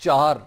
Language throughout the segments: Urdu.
4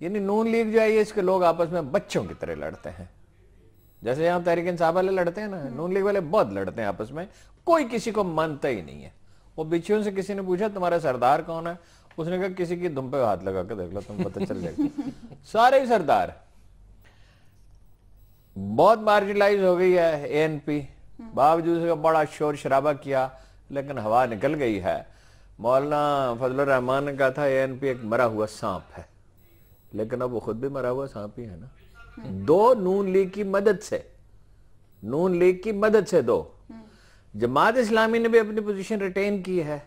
یعنی نون لیگ جو ہے یہ اس کے لوگ آپس میں بچوں کی طرح لڑتے ہیں، جیسے یہاں تحریک انصاف والے لڑتے ہیں نا، نون لیگ والے بہت لڑتے ہیں آپس میں، کوئی کسی کو مانتا ہی نہیں ہے۔ وہ بچوں سے کسی نے پوچھا تمہارا سردار کون ہے، اس نے کہا کسی کی دم پہ ہاتھ لگا کے دیکھ لو تم پتہ چل جائے گا، سارے ہی سردار۔ بہت مارجنلائز ہو گئی ہے اے این پی، باوجود اس کا بڑا شور شرابہ کیا لیکن ہوا نکل گئی ہے۔ مولانا فضل الرحمان نے کہا تھا اے این پی ایک مرا ہوا سانپ ہے، لیکن اب وہ خود بھی مرا ہوا سانپ ہی ہے نا۔ دو نون لیگ کی مدد سے، نون لیگ کی مدد سے دو، جماعت اسلامی نے بھی اپنی پوزیشن ریٹین کی ہے،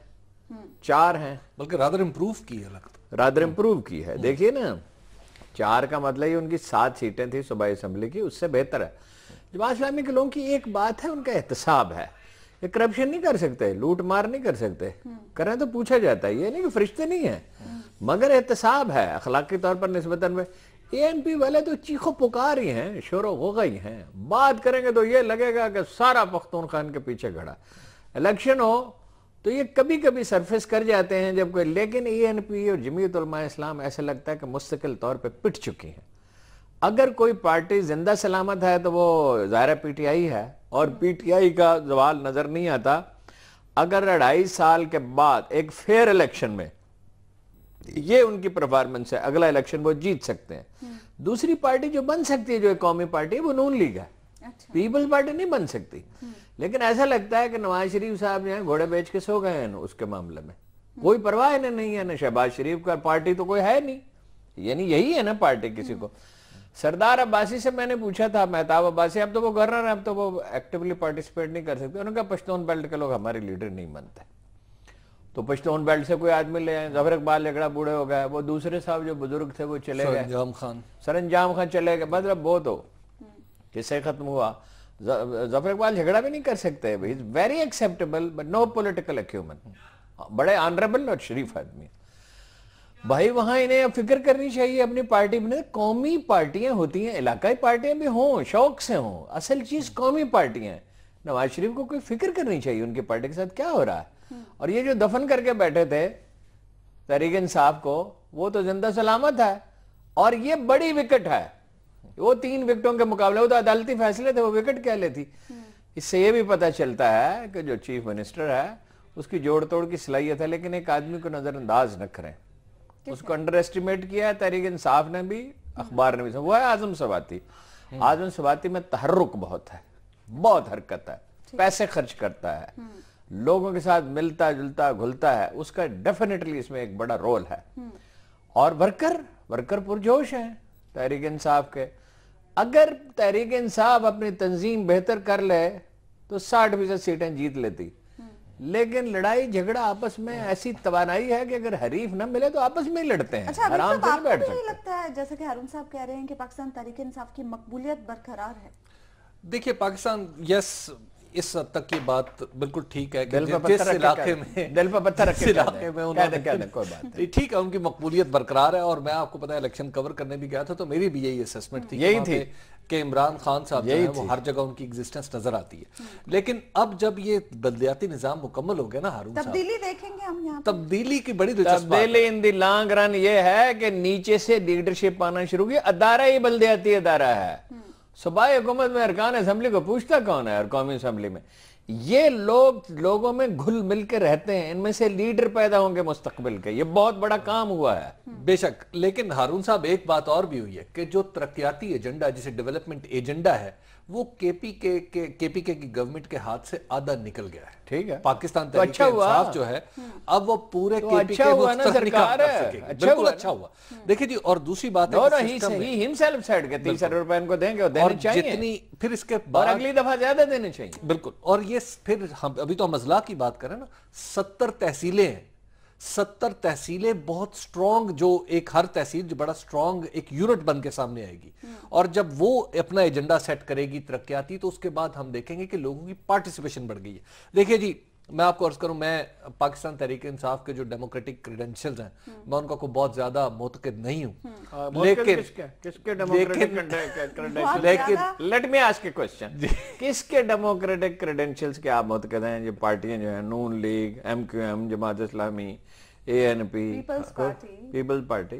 4 ہیں، بلکہ رادر امپروو کی ہے، لگتا رادر امپروو کی ہے۔ دیکھیے نا 4 کا مطلب یہ ان کی 7 سیٹیں تھی صوبائی اسمبلی کی، اس سے بہتر ہے۔ جماعت اسلامی کے لوگوں کی ایک بات ہے، ان کا احتساب ہے، یہ کرپشن نہیں کر سکتے، لوٹ مار نہیں کر سکتے، کریں تو پوچھا جاتا ہے، یہ نہیں کہ فرشتے نہیں ہیں، مگر احتساب ہے اخلاقی طور پر نسبتاً میں۔ اے این پی والے تو چیخو پکار ہی ہیں، شور و غوغا ہی ہیں، بات کریں گے تو یہ لگے گا کہ سارا پختونخوا ان کے پیچھے کھڑا۔ الیکشن ہو تو یہ کبھی کبھی سرفیس کر جاتے ہیں جب کوئی، لیکن اے این پی اور جمعیت علماء اسلام ایسا لگتا ہے کہ مستقل طور پہ پٹ چکی ہیں۔ اگر کوئی پارٹی زندہ سلامت ہے تو وہ ظاہر پی ٹی آئی ہے، اور پی ٹی آئی کا زوال نظر نہیں آتا۔ اگر 2.5 سال کے بعد ایک فیئر الیکشن میں یہ ان کی پرفارمنس ہے، اگلا الیکشن وہ جیت سکتے ہیں۔ دوسری پارٹی جو بن سکتی ہے، جو ایک قومی پارٹی ہے، وہ نون لیگ ہے، پیپلز پارٹی نہیں بن سکتی۔ لیکن ایسا لگتا ہے کہ نواز شریف صاحب جو ہیں گھوڑے بیچ کے سو گئے ہیں اس کے معاملے میں، کوئی پرواہ انہیں نہیں ہے، نہ شہباز شریف کا پارٹی تو کوئی ہے نہیں، یعنی یہی ہے نا پارٹی کسی کو۔ سردار عباسی سے میں نے پوچھا تھا، مہتاب عباسی، اب تو وہ گورنر ہیں، اب تو وہ ایکٹیولی پارٹیسپیٹ نہیں کر سکتے، انہوں نے کہا پشتون بیلٹ کے لوگ ہمارے لیڈر نہیں بنتے، تو پشتون بیلٹ سے کوئی آدمی لے آئیں۔ ظفر اقبال جھگڑا بوڑھے ہو گئے، وہ دوسرے صاحب جو بزرگ تھے وہ چلے گئے، سرانجام خان چلے گئے، مطلب وہ تو قصہ ختم ہوا۔ ظفر اقبال جھگڑا بھی نہیں کر سکتے، very acceptable but no political acumen, بڑے آنریبل اور شریف آدمی۔ بھائی وہاں انہیں فکر کرنی چاہیے اپنی پارٹی میں، قومی پارٹیاں ہوتی ہیں، علاقائی پارٹیاں بھی ہوں، شوق سے ہوں، اصل چیز قومی پارٹیاں ہیں۔ نواز شریف کو کوئی فکر کرنی چاہیے ان کی پارٹی کے ساتھ کیا ہو رہا ہے۔ اور یہ جو دفن کر کے بیٹھے تھے تحریک انصاف کو، وہ تو زندہ سلامت ہے، اور یہ بڑی وکٹ ہے، وہ 3 وکٹوں کے مقابلے، وہ تو عدالتی فیصلے تھے، وہ وکٹ کیا لیتی۔ اس سے یہ بھی پتہ چلتا ہے کہ جو چیف منسٹر ہے اس کی جوڑ توڑ کی صلاحیت ہے، لیکن ایک آدمی کو نظر انداز نہ کریں، اس کو انڈر ایسٹیمیٹ کیا ہے تحریک انصاف نے بھی، اخبار نے بھی، وہ ہے اعظم سواتی۔ اعظم سواتی میں تحرک بہت ہے، بہت حرکت ہے، پیسے خرچ کرتا ہے، لوگوں کے ساتھ ملتا جلتا گھلتا ہے، اس کا ڈیفینیٹلی اس میں ایک بڑا رول ہے۔ اور ورکر پرجوش ہیں تحریک انصاف کے۔ اگر تحریک انصاف اپنی تنظیم بہتر کر لے تو 60% سیٹیں جیت لیتی، لیکن لڑائی جھگڑا آپس میں ایسی توانائی ہے کہ اگر حریف نہ ملے تو آپس میں ہی لڑتے ہیں، اچھا آرام سے نہیں بیٹھ آپ کو سکتے۔ لگتا ہے جیسے کہ ہارون صاحب کہہ رہے ہیں کہ پاکستان تحریک انصاف کی مقبولیت برقرار ہے؟ دیکھیے پاکستان، یس، اس حد تک یہ بات بالکل ٹھیک ہے کہ دل پہ جس پتھر رکھ کے علاقے میں دل پہ پتھر رکھ کے علاقے میں کوئی بات نہیں، ٹھیک ہے، ان کی مقبولیت برقرار ہے۔ اور میں آپ کو پتا ہے الیکشن کور کرنے بھی گیا تھا تو میری بھی یہی اسیسمنٹ تھی، یہی تھی کہ عمران خان صاحب جو ہے وہ ہر جگہ ان کی ایگزسٹنس نظر آتی ہے۔ لیکن اب جب یہ بلدیاتی نظام مکمل ہو گیا نا ہارون صاحب، تبدیلی دیکھیں گے ہم یہاں، تبدیلی کی بڑی دلچسپ بات ہے۔ تبدیلی ان دی لانگ رن یہ ہے کہ نیچے سے لیڈرشپ آنا شروع کی، ادارہ ہی بلدیاتی ادارہ ہے۔ صوبائی حکومت میں ارکان اسمبلی کو پوچھتا کون ہے، اور قومی اسمبلی میں یہ لوگوں میں گھل مل کے رہتے ہیں، ان میں سے لیڈر پیدا ہوں گے مستقبل کے، یہ بہت بڑا کام ہوا ہے۔ بے شک، لیکن ہارون صاحب ایک بات اور بھی ہوئی ہے کہ جو ترقیاتی ایجنڈا، جسے ڈیولپمنٹ ایجنڈا ہے، وہ کے پی کے کی گورنمنٹ کے ہاتھ سے آدھا نکل گیا ہے۔ ٹھیک ہے، پاکستان تحریک انصاف جو ہے اب وہ پورے کے پی کے سرکار ہے، بالکل اچھا ہوا۔ دیکھیں جی، اور دوسری بات ہے کہ 30 ارب روپے ان کو دیں گے، اور دینے چاہیے، پھر اس کے اور بعد اگلی دفعہ زیادہ دینے چاہیے۔ بالکل، اور یہ پھر ابھی تو ہم اضلاع کی بات کریں نا، 70 تحصیلیں ہیں، 70 تحصیلیں بہت سٹرونگ، جو ایک ہر تحصیل جو بڑا سٹرونگ ایک یونٹ بن کے سامنے آئے گی، اور جب وہ اپنا ایجنڈا سیٹ کرے گی ترقیاتی، تو اس کے بعد ہم دیکھیں گے کہ لوگوں کی پارٹیسپیشن بڑھ گئی ہے۔ دیکھیں جی، میں آپ کو عرض کروں، میں پاکستان تحریک انصاف کے جو ڈیموکریٹک کریڈنشلز ہیں، میں ان کا کوئی بہت زیادہ معتقد نہیں ہوں، لیکن let me ask a question, کس کے ڈیموکریٹک کریڈنشلز کے آپ معتقد ہیں؟ یہ پارٹیاں جو ہیں، نون league, M Q M, Jamaat Islami, اے این پی، پیپلز پارٹی،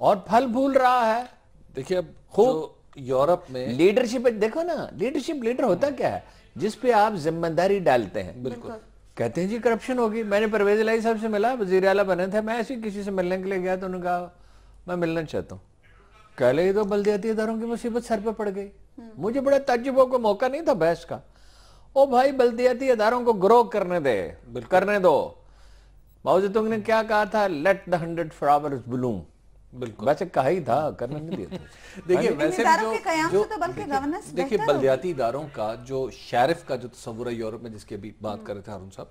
اور پھل پھول رہا ہے. دیکھیے اب خوب یورپ میں لیڈرشپ دیکھو نا, لیڈرشپ لیڈر ہوتا کیا ہے؟ جس پہ آپ ذمہ داری ڈالتے ہیں. بالکل کہتے ہیں جی کرپشن ہوگی. میں نے پرویز الہی صاحب سے ملا, وزیر اعلیٰ بنے تھے, میں ایسے کسی سے ملنے کے لیے گیا تو انہوں نے کہا میں ملنا چاہتا ہوں. کہہ لے تو بلدیاتی اداروں کی مصیبت سر پہ پڑ گئی. مجھے بڑا تعجب ہو, کوئی موقع نہیں تھا بحث کا. او بھائی بلدیاتی اداروں کو گرو کرنے دو. ماؤ زیدونگ نے کیا کہا تھا؟ Let the 100 flowers bloom. بالکل ویسے کہا ہی تھا, کرنے نہیں دیا تھا. دیکھیے ویسے دیکھیے بلدیاتی اداروں کا جو شیرف کا جو تصور ہے یورپ میں, جس کی ابھی بات کر رہے تھے ہارون صاحب,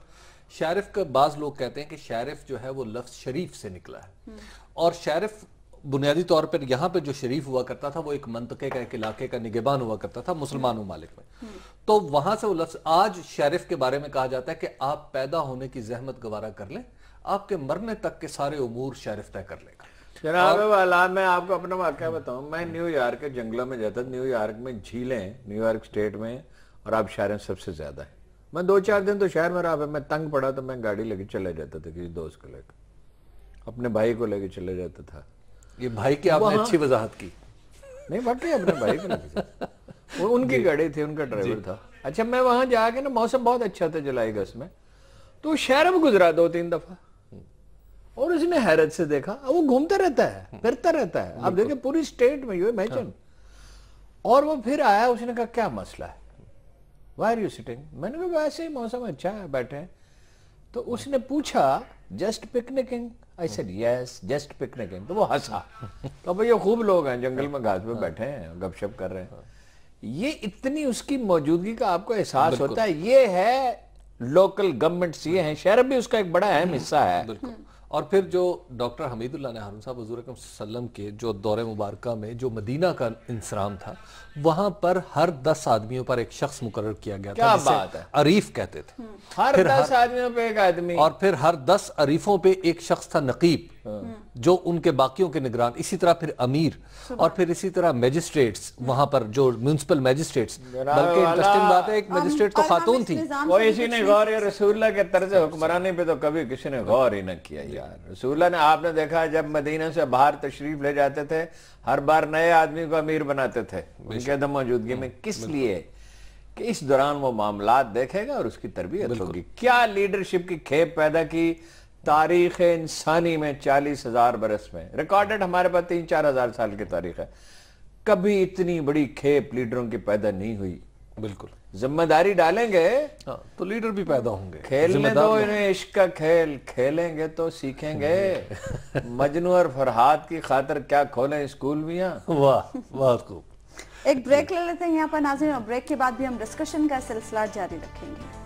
شیرف کا بعض لوگ کہتے ہیں کہ شیرف جو ہے وہ لفظ شریف سے نکلا ہے. اور شیرف بنیادی طور پر یہاں پہ جو شریف ہوا کرتا تھا وہ ایک منطقے کا, ایک علاقے کا نگہبان ہوا کرتا تھا مسلمان ممالک میں. تو وہاں سے وہ لفظ, آج شیرف کے بارے میں کہا جاتا ہے کہ آپ پیدا ہونے کی زحمت گوارا کر لیں, آپ کے مرنے تک کے سارے امور شیرف طے کر لے گا. جناب والا, میں آپ کو اپنا واقعہ بتاؤں. میں نیو یارک کے جنگلوں میں جاتا. نیو یارک میں جھیلیں, نیو یارک اسٹیٹ میں, اور آپ شہریں سب سے زیادہ ہیں. میں 2-4 دن تو شہر میں رہا, میں تنگ پڑا تو میں گاڑی لے کے چلے جاتا تھا, کسی دوست کو لے کے, اپنے بھائی کو لے کے چلے جاتا تھا. یہ بھائی کی آپ نے اچھی وضاحت کی. نہیں واقعی اپنے بھائی کو لے کے, وہ ان کی گاڑی تھی, ان کا ڈرائیور تھا. اچھا میں وہاں جا کے نا, موسم بہت اچھا تھا جولائی اگست میں, تو شہر میں گزرا 2-3 دفعہ, اور اس نے حیرت سے دیکھا وہ گھومتا رہتا ہے, پھرتا رہتا ہے. آپ دیکھیں پوری اسٹیٹ میں, یو امیجن. اور وہ پھر آیا, اس نے کہا کیا مسئلہ ہے, why are you sitting؟ میں نے کہا ویسے ہی موسم اچھا ہے, بیٹھے ہیں. تو اس نے پوچھا just picnicking؟ I said yes, just picnicking. تو وہ ہنسا. تو بھئی یہ خوب لوگ ہیں جنگل میں گھاس پہ بیٹھے ہیں, گپ شپ کر رہے ہیں. یہ اتنی اس کی موجودگی کا آپ کو احساس ہوتا ہے. یہ ہے لوکل گورنمنٹس, یہ ہیں. شہر بھی اس کا ایک بڑا اہم حصہ ہے. بالکل. اور پھر جو ڈاکٹر حمید اللہ نے ہارون صاحب حضور اکرم صلی اللہ علیہ وسلم کے جو دور مبارکہ میں جو مدینہ کا انصرام تھا, وہاں پر ہر 10 آدمیوں پر ایک شخص مقرر کیا گیا تھا جسے عریف کہتے تھے. ہر 10 آدمیوں پہ ایک آدمی, اور پھر ہر 10 عریفوں پہ ایک شخص تھا نقیب, جو ان کے باقیوں کے نگران. اسی طرح پھر امیر, اور پھر اسی طرح میجسٹریٹس وہاں پر, جو میونسپل میجسٹریٹس. بلکہ انٹرسٹنگ بات ہے, ایک میجسٹریٹ تو خاتون تھی. کوئی اسی نے غور, یا رسول اللہ کے طرز حکمرانی پہ تو کبھی کسی نے غور ہی نہ کیا. یار رسول اللہ نے, آپ نے دیکھا جب مدینہ سے باہر تشریف لے جاتے تھے, ہر بار نئے آدمی کو امیر بناتے تھے ان کے عدم موجودگی میں. کس لیے؟ کہ اس دوران وہ معاملات دیکھے گا اور اس کی تربیت ہوگی. کیا لیڈرشپ کی کھیپ پیدا کی تاریخ انسانی میں 40,000 برس میں. ریکارڈڈ ہمارے پاس 3-4 ہزار سال کی تاریخ ہے. کبھی اتنی بڑی کھیپ لیڈروں کی پیدا نہیں ہوئی. بالکل. ذمہ داری ڈالیں گے تو لیڈر بھی پیدا ہوں گے. کھیلنے دو انہیں عشق کا کھیل, کھیلیں گے تو سیکھیں گے. مجنو اور فرحات کی خاطر کیا کھولیں اسکول میاں. واہ, بہت خوب. ایک بریک لے لیتے ہیں یہاں پر ناظرین, اور بریک کے بعد بھی ہم ڈسکشن کا سلسلہ جاری رکھیں گے.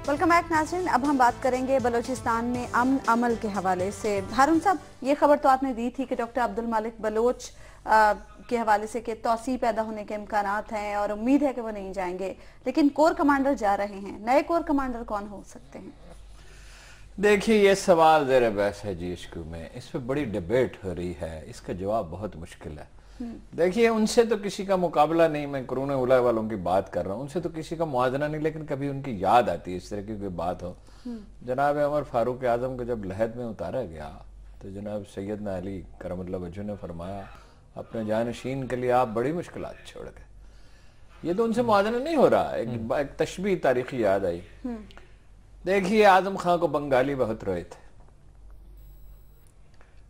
ویلکم بیک ناظرین. اب ہم بات کریں گے بلوچستان میں امن عمل کے حوالے سے. ہارون صاحب, یہ خبر تو آپ نے دی تھی کہ ڈاکٹر عبد المالک بلوچ کے حوالے سے کہ توسیع پیدا ہونے کے امکانات ہیں اور امید ہے کہ وہ نہیں جائیں گے, لیکن کور کمانڈر جا رہے ہیں. نئے کور کمانڈر کون ہو سکتے ہیں؟ دیکھیے یہ سوال زیر بحث ہے جی اسکو میں, اس پہ بڑی ڈیبیٹ ہو رہی ہے, اس کا جواب بہت مشکل ہے. دیکھیے ان سے تو کسی کا مقابلہ نہیں, میں قرون اولیٰ والوں کی بات کر رہا ہوں, ان سے تو کسی کا موازنہ نہیں, لیکن کبھی ان کی یاد آتی ہے اس طرح کی کوئی بات ہو. جناب عمر فاروق اعظم کو جب لحد میں اتارا گیا تو جناب سیدنا علی کرم اللہ وجہہ نے فرمایا اپنے جانشین کے لیے آپ بڑی مشکلات چھوڑ گئے. یہ تو ان سے موازنہ نہیں ہو رہا. ایک تشبیہ تاریخی یاد آئی. دیکھیے اعظم خان کو بنگالی بہت روئے تھے,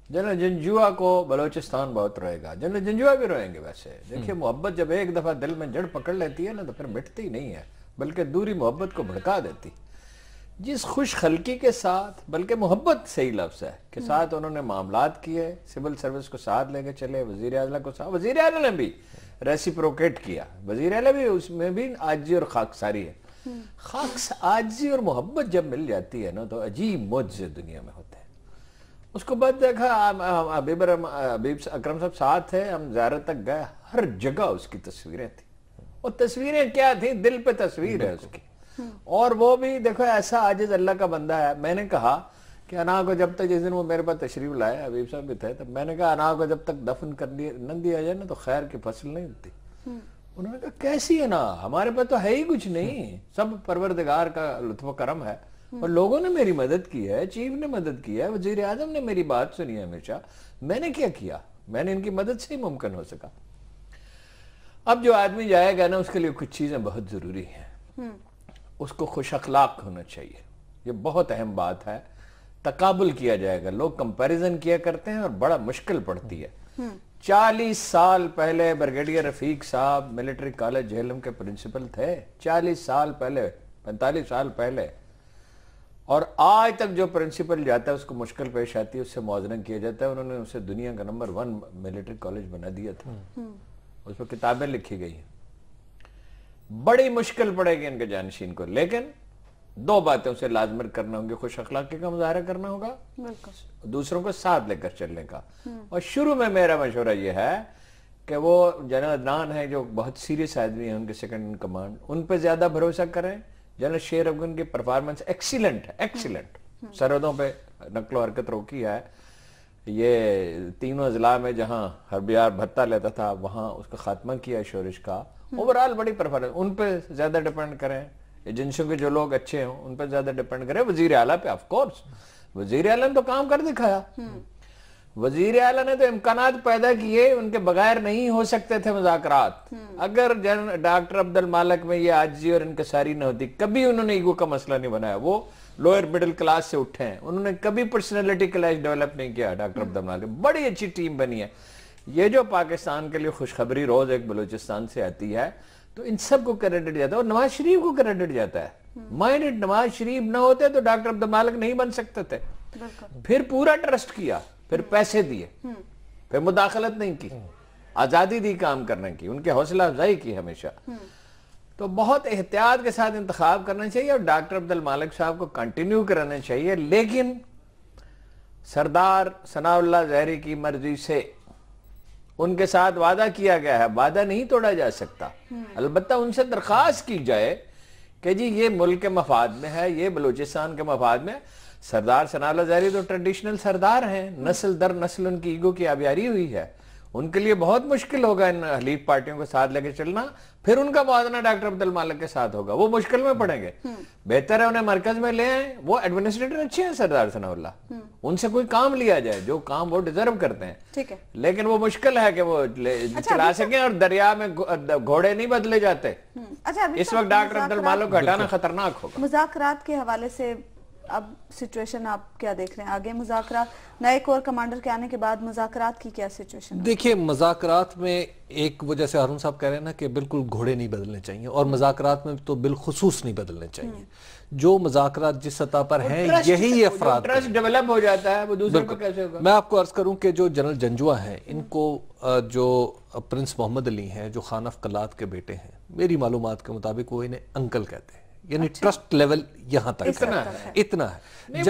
جنرل جنجوعہ کو بلوچستان بہت روئے گا, جنرل جنجوعہ بھی روئیں گے. ویسے دیکھیے محبت جب ایک دفعہ دل میں جڑ پکڑ لیتی ہے نا تو پھر مٹتی نہیں ہے, بلکہ دوری محبت کو بھڑکا دیتی. جس خوش خلقی کے ساتھ, بلکہ محبت صحیح لفظ ہے, کے ساتھ انہوں نے معاملات کیے, سول سروس کو ساتھ لے کے چلے, وزیر اعلیٰ کو ساتھ, وزیر اعلیٰ نے بھی ریسیپروکیٹ کیا. وزیر اعلیٰ بھی اس میں بھی عاجزی اور خاکساری ہے. عاجزی اور محبت جب مل جاتی ہے نا تو عجیب معجزے دنیا میں ہوتے ہیں. اس کو بعد دیکھا حبیب اکرم صاحب ساتھ تھے, ہم زیارت تک گئے, ہر جگہ اس کی تصویریں تھیں. اور تصویریں کیا تھیں, دل پہ تصویر ہے اس کی. اور وہ بھی دیکھو ایسا عاجز اللہ کا بندہ ہے. میں نے کہا کہ انا کو جب تک، جس دن وہ میرے پاس تشریف لائے، حبیب صاحب بھی تھے، تب میں نے کہا انا کو جب تک دفن کر نہ دیا جائے نا تو خیر کی فصل نہیں ہوتی. انہوں نے کہا کیسی انا، ہمارے پاس تو ہے ہی کچھ نہیں، سب پروردگار کا لطف و کرم ہے. اور لوگوں نے میری مدد کی ہے، چیف نے مدد کی ہے، وزیر اعظم نے میری بات سنی ہے ہمیشہ. میں نے کیا کیا؟ میں نے ان کی مدد سے ہی ممکن ہو سکا. اب جو آدمی جائے گا نا اس کے لیے کچھ چیزیں بہت ضروری ہیں. اس کو خوش اخلاق ہونا چاہیے، یہ بہت اہم بات ہے. تقابل کیا جائے گا، لوگ کمپیریزن کیا کرتے ہیں اور بڑا مشکل پڑتی ہے. 40 سال پہلے بریگیڈیئر رفیق صاحب ملٹری کالج جہلم کے پرنسپل تھے. 40 سال پہلے، 45 سال پہلے. اور آج تک جو پرنسپل جاتا ہے اس کو مشکل پیش آتی ہے، اس سے موازنہ کیا جاتا ہے. انہوں نے اسے دنیا کا نمبر 1 ملٹری کالج بنا دیا تھا. اس پر کتابیں لکھی گئی ہیں. بڑی مشکل پڑے گی ان کے جانشین کو، لیکن 2 باتیں اسے لازم کرنا ہوں گے. خوش اخلاقی کا مظاہرہ کرنا ہوگا، دوسروں کو ساتھ لے کر چلنے کا. اور شروع میں میرا مشورہ یہ ہے کہ وہ جنرل عدنان ہے جو بہت سیریس آدمی ہیں، ان کے سیکنڈ ان کمانڈ، ان پہ زیادہ بھروسہ کریں. جنرل شیر افغان کی پرفارمنس ایکسیلنٹ ہے، ایکسیلنٹ. سرحدوں پہ نقل و حرکت روکی ہے. یہ 3 اضلاع میں جہاں حربیار بھتہ لیتا تھا وہاں اس کا خاتمہ کیا شورش کا. اوورال بڑی پرفارمنس. ان پہ زیادہ ڈیپینڈ کریں، ایجنسیوں کے جو لوگ اچھے ہوں ان پہ زیادہ ڈیپینڈ کریں. وزیر اعلیٰ پہ آف کورس، وزیر اعلیٰ نے تو کام کر دکھایا. وزیر اعلیٰ نے تو امکانات پیدا کیے، ان کے بغیر نہیں ہو سکتے تھے مذاکرات. اگر ڈاکٹر عبد المالک میں یہ عاجزی اور انکساری نہ ہوتی، کبھی انہوں نے ایگو کا مسئلہ نہیں بنایا. وہ لوئر مڈل کلاس سے اٹھے ہیں، انہوں نے کبھی پرسنالٹی کلاس ڈیولپ نہیں کیا. ڈاکٹر عبد المالک بڑی اچھی ٹیم بنی ہے. یہ جو پاکستان کے لیے خوشخبری روز ایک بلوچستان سے آتی ہے تو ان سب کو کریڈٹ جاتا ہے، اور نواز شریف کو کریڈٹ جاتا ہے. مائنڈ نواز شریف نہ ہوتے تو ڈاکٹر عبد المالک نہیں بن سکتے تھے. پھر پورا ٹرسٹ کیا، پھر پیسے دیے، پھر مداخلت نہیں کی، آزادی دی کام کرنے کی، ان کے حوصلہ افزائی کی ہمیشہ. تو بہت احتیاط کے ساتھ انتخاب کرنا چاہیے اور ڈاکٹر عبد المالک صاحب کو کنٹینیو کرنا چاہیے. لیکن سردار ثناء اللہ زہری کی مرضی سے ان کے ساتھ وعدہ کیا گیا ہے، وعدہ نہیں توڑا جا سکتا. البتہ ان سے درخواست کی جائے کہ جی یہ ملک کے مفاد میں ہے، یہ بلوچستان کے مفاد میں. سردار ثناء اللہ زہری تو ٹریڈیشنل سردار ہیں، نسل در نسل ان کی ایگو کی آبیاری ہوئی ہے. ان کے لیے بہت مشکل ہوگا ان حلیف پارٹیوں کو ساتھ لے کے چلنا. پھر ان کا موازنہ ڈاکٹر عبد المالک کے ساتھ ہوگا، وہ مشکل میں پڑیں گے. بہتر ہے انہیں مرکز میں لے آئیں. وہ ایڈمنسٹریٹر اچھے ہیں سردار ثناء اللہ، ان سے کوئی کام لیا جائے جو کام وہ ڈیزرو کرتے ہیں. ٹھیک ہے، لیکن وہ مشکل ہے کہ وہ چلا سکیں، اور دریا میں گھوڑے نہیں بدلے جاتے. اس وقت ڈاکٹر عبد المالک کو ہٹانا خطرناک ہوگا. مذاکرات کے حوالے سے اب سچویشن آپ کیا دیکھ رہے ہیں آگے؟ مذاکرات نئے کور کمانڈر کے آنے کے بعد مذاکرات کی کیا سچویشن؟ دیکھیے مذاکرات میں ایک وہ جیسے ہارون صاحب کہہ رہے ہیں نا کہ بالکل گھوڑے نہیں بدلنے چاہیے، اور مذاکرات میں تو بالخصوص نہیں بدلنے چاہیے. جو مذاکرات جس سطح پر ہیں یہی افراد ٹرسٹ ڈیولپ ہو جاتا ہے، وہ دوسرے کو کیسے ہوگا؟ میں آپ کو عرض کروں کہ جو جنرل جنجوہ ہیں، ان کو جو پرنس محمد علی ہیں جو خان آف قلات کے بیٹے ہیں، میری معلومات کے مطابق وہ انہیں انکل کہتے ہیں. یعنی ٹرسٹ لیول یہاں تک اتنا ہے.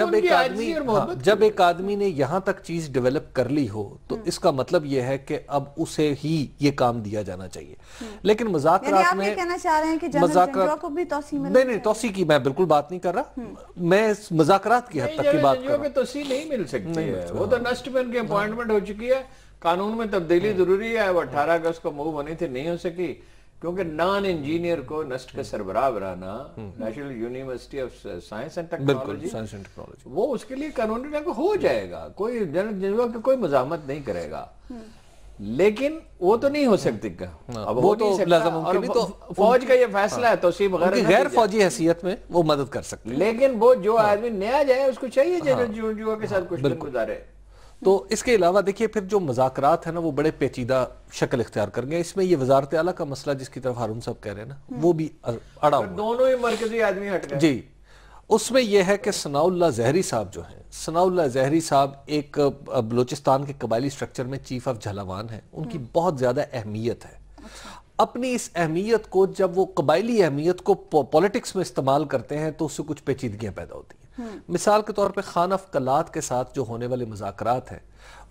جب ایک آدمی نے یہاں تک چیز ڈیولپ کر لی ہو تو اس کا مطلب یہ ہے کہ اب اسے ہی یہ کام دیا جانا چاہیے. لیکن مذاکرات میں کہنا چاہ رہے ہیں کہ جنرل جنجوہ کو بھی توسیع ملے؟ نہیں، توسیع کی میں بالکل بات نہیں کر رہا. میں مذاکرات کی حد تک کی بات کر رہا ہوں. توسیع نہیں مل سکتی ہے، وہ تو نسٹ میں ان کی اپوائنٹمنٹ ہو چکی ہے. قانون میں تبدیلی ضروری ہے، وہ 18 اگست کو موو ہونی تھی، نہیں ہو سکی کیونکہ نان انجینئر کو نسٹ کا سربراہ بنانا national university of science and technology, وہ اس کے لیے قانونی ہو جائے گا. کوئی جنرل جنجوہ کی کوئی مزاحمت نہیں کرے گا، لیکن وہ تو نہیں ہو سکتی. وہ تو فوج کا یہ فیصلہ ہے، توسیع وغیرہ غیر فوجی حیثیت میں وہ مدد کر سکتے. لیکن وہ جو آدمی نیا جائے اس کو چاہیے جنرل جنجوہ کے ساتھ کچھ دن گزارے. تو اس کے علاوہ دیکھیے پھر جو مذاکرات ہیں نا وہ بڑے پیچیدہ شکل اختیار کر گئے. اس میں یہ وزارت اعلیٰ کا مسئلہ جس کی طرف ہارون صاحب کہہ رہے ہیں نا وہ بھی اڑا ہوا. دونوں ہی مرکزی آدمی ہٹ گئے. جی، اس میں یہ ہے کہ ثناء اللہ زہری صاحب جو ہیں، ثناء اللہ زہری صاحب ایک بلوچستان کے قبائلی سٹرکچر میں چیف آف جھلاوان ہیں. ان کی بہت زیادہ اہمیت ہے. اپنی اس اہمیت کو جب وہ قبائلی اہمیت کو پولیٹکس میں استعمال کرتے ہیں تو اس سے کچھ پیچیدگیاں پیدا ہوتی ہیں. مثال کے طور پہ خان آف قلات کے ساتھ جو ہونے والے مذاکرات ہیں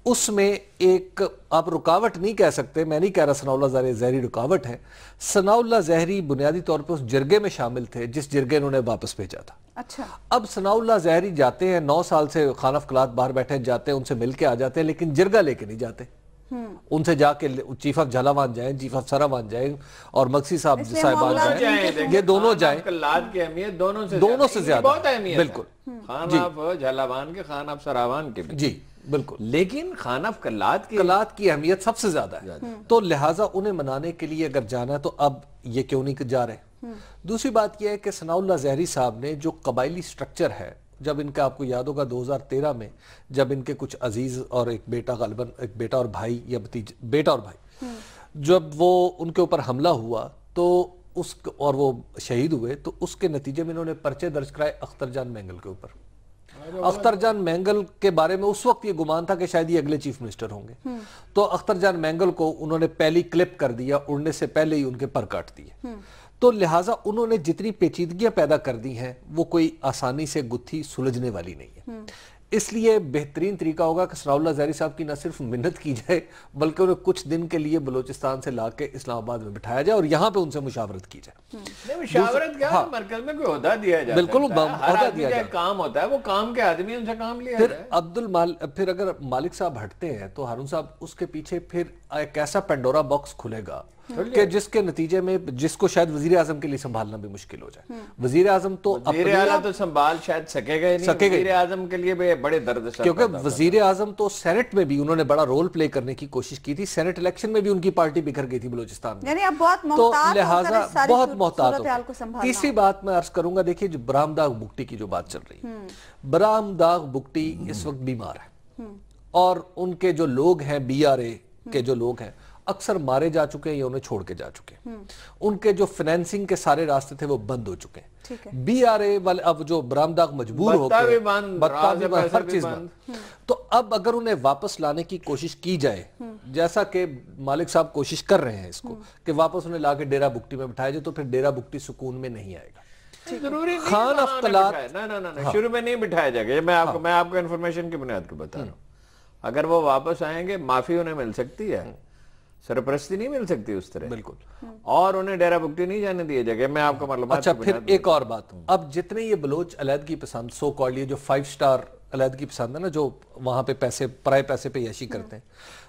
اس میں ایک آپ رکاوٹ نہیں کہہ سکتے، میں نہیں کہہ رہا ثناء اللہ زہری رکاوٹ ہے، ثناء اللہ زہری بنیادی طور پہ اس جرگے میں شامل تھے جس جرگے انہوں نے واپس بھیجا تھا۔ اچھا، اب ثناء اللہ زہری جاتے ہیں، 9 سال سے خانہ فقلات باہر بیٹھے جاتے ہیں، ان سے مل کے آ جاتے ہیں، لیکن جرگہ لے کے نہیں جاتے، ان سے جا کے چیف آف جھلاوان جائیں، چیف آف سراوان جائیں اور مکسی صاحبان جائیں، یہ دونوں جائیں۔ فقلات کی اہمیت دونوں سے زیادہ بہت اہمیت ہے، بالکل، خان آف جھلاوان کے، خان آف سراوان کے بھی، جی بالکل، لیکن خان آف قلات کی اہمیت سب سے زیادہ ہے، تو لہٰذا انہیں منانے کے لیے اگر جانا ہے تو اب یہ کیوں نہیں جا رہے۔ دوسری بات یہ ہے کہ ثناء اللہ زہری صاحب نے جو قبائلی سٹرکچر ہے، جب ان کا آپ کو یاد ہوگا 2013 میں جب ان کے کچھ عزیز اور ایک بیٹا، غالباً ایک بیٹا اور بھائی یا بیٹا اور بھائی، جب وہ ان کے اوپر حملہ ہوا تو اور وہ شہید ہوئے، تو اس کے نتیجے میں انہوں نے پرچے درج کرائے اختر جان مینگل کے اوپر۔ اختر جان مینگل کے بارے میں اس وقت یہ گمان تھا کہ شاید یہ اگلے چیف منسٹر ہوں گے، تو اختر جان مینگل کو انہوں نے پہلی کلپ کر دیا، اڑنے سے پہلے ہی ان کے پر کاٹ دیے۔ تو لہٰذا انہوں نے جتنی پیچیدگیاں پیدا کر دی ہیں وہ کوئی آسانی سے گتھی سلجھنے والی نہیں ہے۔ اس لیے بہترین طریقہ ہوگا کہ ثناء اللہ زہری صاحب کی نہ صرف منت کی جائے بلکہ انہیں کچھ دن کے لیے بلوچستان سے لا کے اسلام آباد میں بٹھایا جائے اور یہاں پہ ان سے مشاورت کی جائے۔ مشاورت کیا، مرکز میں کوئی عہدہ دیا جاتا ہے، بالکل عہدہ دیا جائے، کام ہوتا ہے، وہ کام کے آدمی ان سے کام لیا جائے۔ پھر اگر مالک صاحب ہٹتے ہیں تو ہارون صاحب اس کے پیچھے پھر ایک ایسا پینڈورا باکس کھلے گا کہ جس کے نتیجے میں جس کو شاید وزیر اعظم کے لیے سنبھالنا بھی مشکل ہو جائے۔ وزیر اعظم تو وزیر اعلیٰ تو سنبھال شاید سکے گا ہی نہیں، وزیر اعظم کے لیے بھی بڑے درد سر، کیونکہ وزیر اعظم تو سینٹ میں بھی انہوں نے بڑا رول پلے کرنے کی کوشش کی تھی، سینٹ الیکشن میں بھی ان کی پارٹی بکھر گئی تھی بلوچستان میں، یعنی اب بہت تو محتاط لہٰذا بہت محتاط کو سنبھالنا۔ تیسری بات میں عرض کروں گا، دیکھیے جو برہم داغ بگٹی کی جو بات چل رہی ہے، برہم داغ بگٹی اس وقت بیمار ہے اور ان کے جو لوگ ہیں بی آر اے کے جو لوگ ہیں اکثر مارے جا چکے ہیں یا انہیں چھوڑ کے جا چکے ہیں، ان کے جو فنانسنگ کے سارے راستے تھے وہ بند ہو چکے ہیں، بی آر اے والے اب جو برہم داغ مجبور ہو کے ہر چیز بند، تو اب اگر انہیں واپس لانے کی کوشش کی جائے جیسا کہ مالک صاحب کوشش کر رہے ہیں اس کو کہ واپس انہیں لا کے ڈیرہ بگٹی میں بٹھایا جائے، تو پھر ڈیرہ بگٹی سکون میں نہیں آئے گا۔ ضروری نہیں خان آف قلات شروع میں نہیں بٹھایا جائے گا، میں آپ کو انفارمیشن کی بنیاد پر بتا رہا ہوں، اگر وہ واپس آئیں گے معافی انہیں مل سکتی ہے، سرپرستی نہیں مل سکتی اس طرح، بالکل، اور انہیں ڈیرہ بگٹی نہیں جانے دیے جائے گا۔ میں آپ کو معلومات اچھا پھر ایک اور بات، اب جتنے یہ بلوچ علیحدگی پسند سو کالڈ یہ جو 5 سٹار علیحدگی پسند ہے نا، جو وہاں پہ پیسے پرائے پیسے پہ عیاشی کرتے ہیں،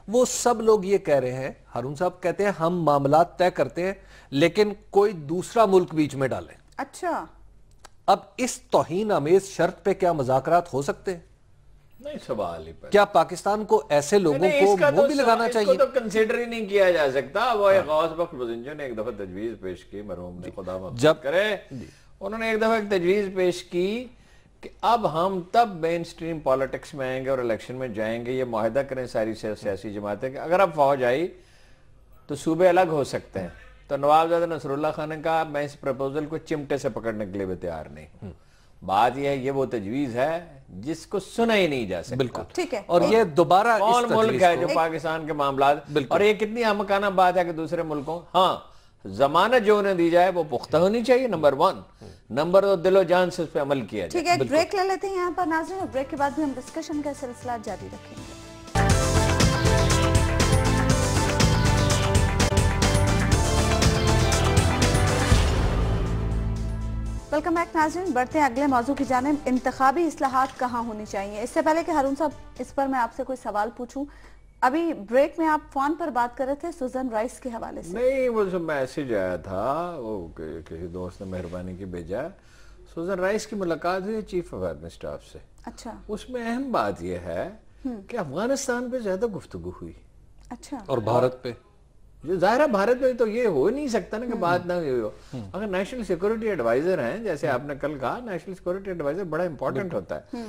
وہ سب لوگ یہ کہہ رہے ہیں، ہارون صاحب کہتے ہیں ہم معاملات طے کرتے ہیں لیکن کوئی دوسرا ملک بیچ میں ڈالیں۔ اچھا، اب اس توہین آمیز شرط پہ کیا مذاکرات ہو سکتے ہیں؟ نہیں، سوال ہی پر کیا پاکستان کو ایسے لوگوں کو وہ بھی لگانا چاہیے؟ اس کو تو کنسیڈر ہی نہیں کیا جا سکتا۔ وہ ایک غوث بخش بزنجو نے ایک دفعہ تجویز پیش کی، مرحوم نے خدا مغفرت کرے، انہوں نے ایک دفعہ ایک تجویز پیش کی کہ اب ہم تب مین سٹریم پالیٹکس میں آئیں گے اور الیکشن میں جائیں گے، یہ معاہدہ کریں ساری سیاسی جماعتیں کہ اگر اب فوج آئی تو صوبے الگ ہو سکتے ہیں۔ تو نوابزادہ نصر اللہ خان نے کہا میں اس پروپوزل کو چمٹے سے پکڑنے کے لیے بھی تیار نہیں ہوں۔ بات یہ ہے یہ وہ تجویز ہے جس کو سنا ہی نہیں جا سکتا۔ بالکل ٹھیک ہے، اور یہ دوبارہ کون ملک ہے جو پاکستان کے معاملات، اور یہ کتنی احمقانہ بات ہے کہ دوسرے ملکوں، ہاں ضمانت جو انہیں دی جائے وہ پختہ ہونی چاہیے، نمبر 1، نمبر 2 دل و جان سے اس پہ عمل کیا جائے۔ ٹھیک ہے، ایک بریک لے لیتے ہیں یہاں پر ناظرین، بریک کے بعد بھی ہم ڈسکشن کا سلسلہ جاری رکھیں گے۔ ویلکم بیک ناظرین، بڑھتے ہیں اگلے موضوع کی جانب، انتخابی اصلاحات کہاں ہونی چاہیے۔ اس سے پہلے کہ ہارون صاحب اس پر میں آپ سے کوئی سوال پوچھوں، ابھی بریک میں آپ فون پر بات کر رہے تھے سوزن رائس کے حوالے سے۔ نہیں، وہ جو میسیج آیا تھا وہ کسی دوست نے مہربانی کی بھیجا، سوزن رائس کی ملاقات ہوئی چیف آف آرمی اسٹاف سے۔ اچھا، اس میں اہم بات یہ ہے کہ افغانستان پہ زیادہ گفتگو ہوئی، اچھا، اور بھارت پہ جو ظاہرہ بھارت میں تو یہ ہو نہیں سکتا نا کہ بات نہ ہوئی ہو۔ اگر نیشنل سیکورٹی ایڈوائزر ہیں، جیسے آپ نے کل کہا، نیشنل سیکورٹی ایڈوائزر بڑا امپورٹنٹ ہوتا ہے،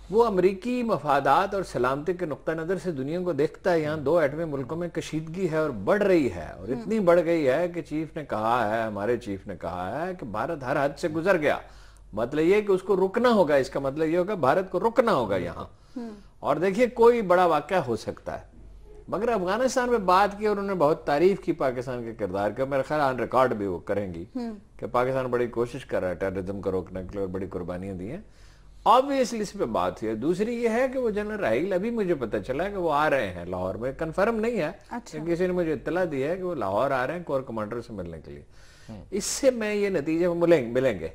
وہ امریکی مفادات اور سلامتی کے نقطہ نظر سے دنیا کو دیکھتا ہے۔ یہاں 2 ایٹمی ملکوں میں کشیدگی ہے اور بڑھ رہی ہے، اور اتنی بڑھ گئی ہے کہ چیف نے کہا ہے، ہمارے چیف نے کہا ہے کہ بھارت ہر حد سے گزر گیا، مطلب یہ کہ اس کو رکنا ہوگا، اس کا مطلب یہ ہوگا بھارت کو رکنا ہوگا یہاں، اور دیکھیے کوئی بڑا واقعہ ہو سکتا ہے۔ مگر افغانستان میں بات کی اور انہوں نے بہت تعریف کی پاکستان کے کردار کا، میرے خیال آن ریکارڈ بھی وہ کریں گی کہ پاکستان بڑی کوشش کر رہا ہے ٹیررزم کو روکنے کے لیے اور بڑی قربانیاں دی ہیں، آبویسلی اس پہ بات ہے. دوسری یہ ہے کہ وہ جنرل راحیل ابھی مجھے پتہ چلا کہ وہ آ رہے ہیں لاہور میں, کنفرم نہیں ہے, کسی نے مجھے اطلاع دی ہے کہ وہ لاہور آ رہے ہیں کور کمانڈر سے ملنے کے لیے. اس سے میں یہ نتیجہ ملیں گے,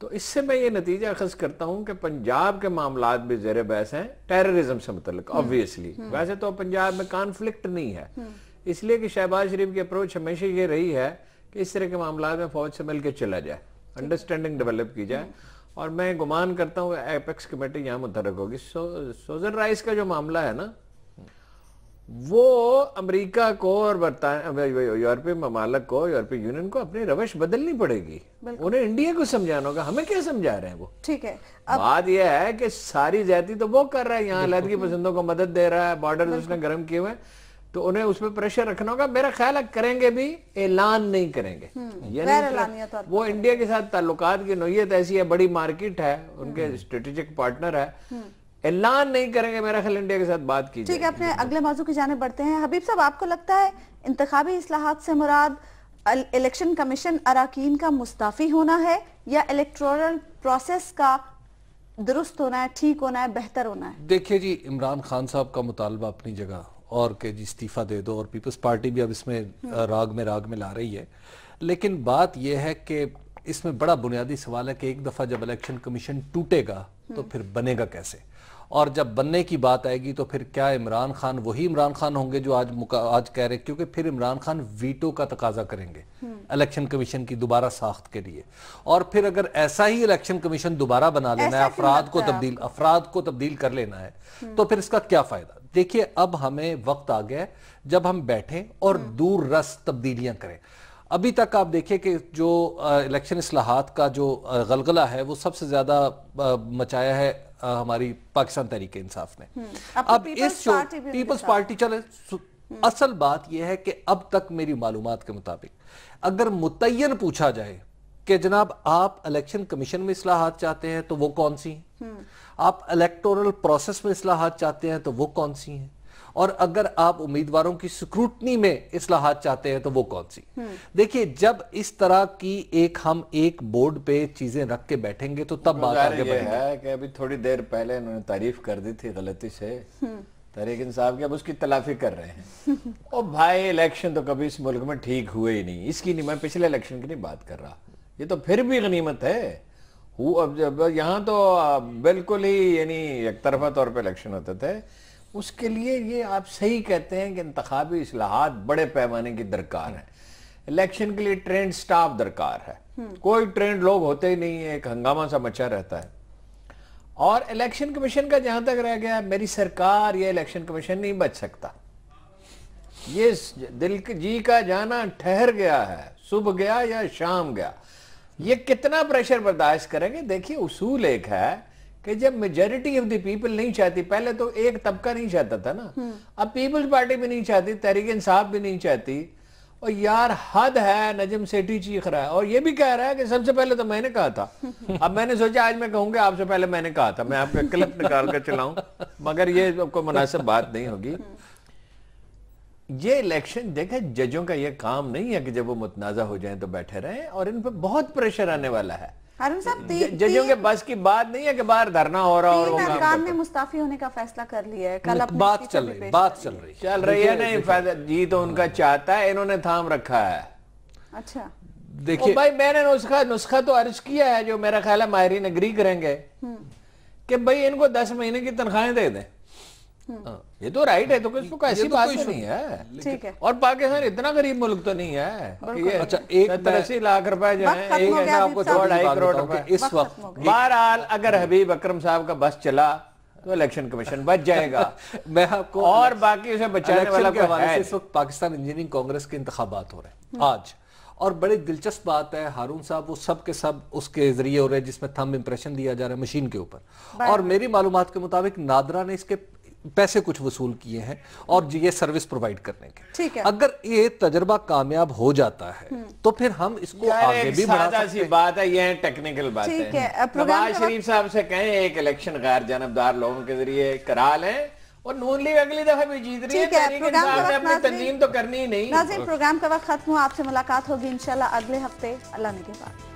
تو اس سے میں یہ نتیجہ اخذ کرتا ہوں کہ پنجاب کے معاملات بھی زیر بحث ہیں ٹیررزم سے متعلق آبویسلی. ویسے تو پنجاب میں کانفلکٹ نہیں ہے, اس لیے کہ شہباز شریف کی اپروچ ہمیشہ یہ رہی ہے کہ اس طرح کے معاملات میں فوج سے مل کے چلا جائے, انڈرسٹینڈنگ ڈیولپ کی جائے. اور میں گمان کرتا ہوں ایپیکس کمیٹی یہاں متحرک ہوگی. سوزن رائس کا جو معاملہ ہے نا, وہ امریکہ کو اور یورپی ممالک کو, یورپی یونین کو اپنی روش بدلنی پڑے گی. انہیں انڈیا کو سمجھانا ہوگا. ہمیں کیا سمجھا رہے ہیں وہ؟ ٹھیک ہے, بات یہ ہے کہ ساری زیادتی تو وہ کر رہا ہے, یہاں علیحدگی پسندوں کو مدد دے رہا ہے, بارڈر اس نے گرم کیے ہوئے, تو انہیں اس پہ پریشر رکھنا ہوگا. میرا خیال ہے کریں گے بھی, اعلان نہیں کریں گے. وہ انڈیا کے ساتھ تعلقات کی نوعیت ایسی ہے, بڑی مارکیٹ ہے, ان کے اسٹریٹجک پارٹنر ہے, اعلان نہیں کریں گے. میرا خیال انڈیا کے ساتھ بات کی جائے. ٹھیک ہے, اپنے اگلے موضوع کی جانب بڑھتے ہیں. حبیب صاحب, آپ کو لگتا ہے انتخابی اصلاحات سے مراد الیکشن کمیشن اراکین کا مستعفی ہونا ہے, یا الیکٹورل پروسیس کا درست ہونا ہے, ٹھیک ہونا ہے, بہتر ہونا ہے؟ دیکھیں جی, عمران خان صاحب کا مطالبہ اپنی جگہ, اور کہ جی استعفیٰ دے دو, اور پیپلز پارٹی بھی اب اس میں راگ میں لا رہی ہے. لیکن بات یہ ہے کہ اس میں بڑا بنیادی سوال ہے کہ ایک دفعہ جب الیکشن کمیشن ٹوٹے گا تو پھر بنے گا کیسے, اور جب بننے کی بات آئے گی تو پھر کیا عمران خان وہی عمران خان ہوں گے جو آج کہہ رہے, کیونکہ پھر عمران خان ویٹو کا تقاضا کریں گے الیکشن کمیشن کی دوبارہ ساخت کے لیے. اور پھر اگر ایسا ہی الیکشن کمیشن دوبارہ بنا لینا ہے, افراد کو تبدیل کر لینا ہے, تو پھر اس کا کیا فائدہ؟ دیکھیے, اب ہمیں وقت آ گیا ہے جب ہم بیٹھیں اور دور رس تبدیلیاں کریں. ابھی تک آپ دیکھیں کہ جو الیکشن اصلاحات کا جو غلغلہ ہے وہ سب سے زیادہ مچایا ہے ہماری پاکستان تحریک انصاف نے. اب اس پیپلز پارٹی چلے, اصل بات یہ ہے کہ اب تک میری معلومات کے مطابق اگر متعین پوچھا جائے کہ جناب آپ الیکشن کمیشن میں اصلاحات چاہتے ہیں تو وہ کون سی ہیں, آپ الیکٹورل پروسیس میں اصلاحات چاہتے ہیں تو وہ کون سی ہیں, اور اگر آپ امیدواروں کی سکروٹنی میں اصلاحات چاہتے ہیں تو وہ کون سی. دیکھیے, جب اس طرح کی ہم ایک بورڈ پہ چیزیں رکھ کے بیٹھیں گے تو تب بات آگے بڑھے گی. ہے کہ ابھی تھوڑی دیر پہلے انہوں نے تعریف کر دی تھی غلطی سے تحریک انصاف کی, اب اس کی تلافی کر رہے ہیں. او بھائی, الیکشن تو کبھی اس ملک میں ٹھیک ہوئے ہی نہیں. اس کی نہیں, میں پچھلے الیکشن کی نہیں بات کر رہا, یہ تو پھر بھی غنیمت ہے. یہاں تو بالکل ہی یعنی ایک طرفہ طور پہ الیکشن ہوتے تھے. اس کے لیے یہ آپ صحیح کہتے ہیں کہ انتخابی اصلاحات بڑے پیمانے کی درکار ہیں. الیکشن کے لیے ٹرینڈ سٹاف درکار ہے, کوئی ٹرینڈ لوگ ہوتے ہی نہیں ہیں, ایک ہنگامہ سا مچا رہتا ہے. اور الیکشن کمیشن کا جہاں تک رہ گیا, میری سرکار یہ الیکشن کمیشن نہیں بچ سکتا. یہ دل جی کا جانا ٹھہر گیا ہے, صبح گیا یا شام گیا. یہ کتنا پریشر برداشت کریں گے؟ دیکھیے, اصول ایک ہے کہ جب میجورٹی آف دی پیپل نہیں چاہتی, پہلے تو ایک طبقہ نہیں چاہتا تھا نا, اب پیپلز پارٹی بھی نہیں چاہتی, تحریک انصاف بھی نہیں چاہتی. اور یار حد ہے, نجم سیٹھی چیخ رہا ہے اور یہ بھی کہہ رہا ہے کہ سب سے پہلے تو میں نے کہا تھا. اب میں نے سوچا آج میں کہوں گا آپ سے پہلے میں نے کہا تھا, میں آپ کا کلپ نکال کر چلاؤں, مگر یہ کوئی مناسب بات نہیں ہوگی. یہ الیکشن دیکھیں, ججوں کا یہ کام نہیں ہے کہ جب وہ متنازع ہو جائیں تو بیٹھے رہیں, اور ان پہ بہت پریشر آنے والا ہے. ججوں کے بس کی بات نہیں ہے کہ باہر دھرنا ہو رہا اور تین ارکان نے مستعفی ہونے کا فیصلہ کر لیا ہے. کل بات چل رہی ہے نہیں, جی تو ان کا چاہتا ہے, انہوں نے تھام رکھا ہے. اچھا دیکھیے بھائی, میں نے نسخہ تو عرض کیا ہے جو میرا خیال ہے ماہرین اگری کریں گے کہ بھائی ان کو 10 مہینے کی تنخواہیں دے دیں. یہ تو رائٹ ہے, تو کوئی ایسی بات نہیں ہے. اور پاکستان اتنا غریب ملک تو نہیں ہے. 70-80 لاکھ روپے جو ہیں, 2.5 کروڑ روپے اس وقت. بہرحال اگر حبیب اکرم صاحب کا بس چلا تو الیکشن کمیشن بچ جائے گا. میں آپ کو اور باقی اسے بچانے والا کے حوالے سے اس وقت پاکستان انجینئرنگ کانگریس کے انتخابات ہو رہے ہیں آج, اور بڑی دلچسپ بات ہے ہارون صاحب, وہ سب کے سب اس کے ذریعے ہو رہے ہیں جس میں تھم امپریشن دیا جا رہا ہے مشین کے اوپر. اور میری معلومات کے مطابق نادرا نے اس کے پیسے کچھ وصول کیے ہیں اور یہ سروس پرووائیڈ کرنے کے. اگر یہ تجربہ کامیاب ہو جاتا ہے تو پھر ہم اس کو آگے بھی بڑھا سکتے ہیں. بات ہے, یہ ٹیکنیکل بات ہے. نواز شریف صاحب سے کہیں ایک الیکشن غیر جانبدار لوگوں کے ذریعے کرا لیں, اور نون لیگ اگلی دفعہ بھی جیت رہی ہے, تحریک انصاف نے اپنی تنظیم تو کرنی ہی نہیں. ناظرین, پروگرام کا وقت ختم ہوا, آپ سے ملاقات ہوگی انشاءاللہ اگلے ہفتے اللہ نے کے بعد.